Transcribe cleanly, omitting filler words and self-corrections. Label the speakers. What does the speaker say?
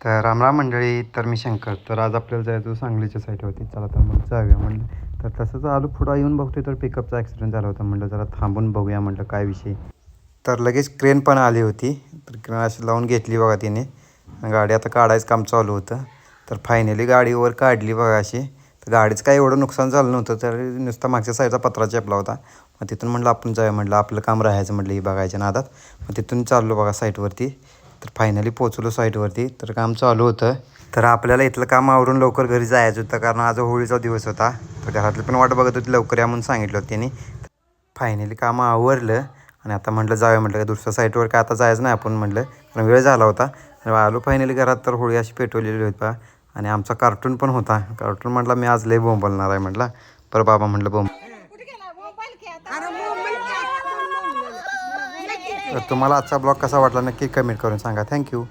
Speaker 1: तर रामराम मंडळी. तर मी शंकर. तर आज आपल्याला जायचं सांगलीच्या साईडवरती. चला तर मग जाऊया म्हणलं. तर तसंच आलो पुढं येऊन बघतोय तर पिकअपचा ॲक्सिडेंट झाला होता. म्हणलं जरा थांबून बघूया म्हणलं काय विषय. तर लगेच क्रेन पण आली होती. तर क्रेन अशी लावून घेतली बघा तिने. गाडी आता काढायचं काम चालू होतं. तर फायनली गाडी वर काढली बघा अशी. तर गाडीचं काही एवढं नुकसान झालं नव्हतं. तर नुसता मागच्या साईडचा पत्रा चेपला होता. मग तिथून म्हणलं आपण जाऊया म्हणलं, आपलं काम राहायचं म्हटलं ही बघायच्या नादात. मग तिथून चाललो बघा साईटवरती. तर फायनली पोचलो साईटवरती. तर काम चालू होतं. तर आपल्याला इथलं काम आवरून लवकर घरी जायचं होतं, कारण आज होळीचा दिवस होता. तर घरातली पण वाट बघत होती लवकर या म्हणून सांगितलं होतं त्यांनी. फायनली कामं आवरलं आणि आता म्हटलं जाऊया म्हटलं, दुसऱ्या साईटवर काय आता जायचं नाही आपण म्हटलं, कारण वेळ झाला होता. आलो फायनली घरात. तर होळी अशी पेटवलेली होती पहा. आणि आमचा कार्टून पण होता. कार्टून म्हटलं मी आज लय बोंबलणार आहे म्हटलं. बरं बाबा म्हटलं बोंब. तर तुम्हाला आजचा ब्लॉग कसा वाटला नक्की कमेंट करून सांगा. थँक्यू.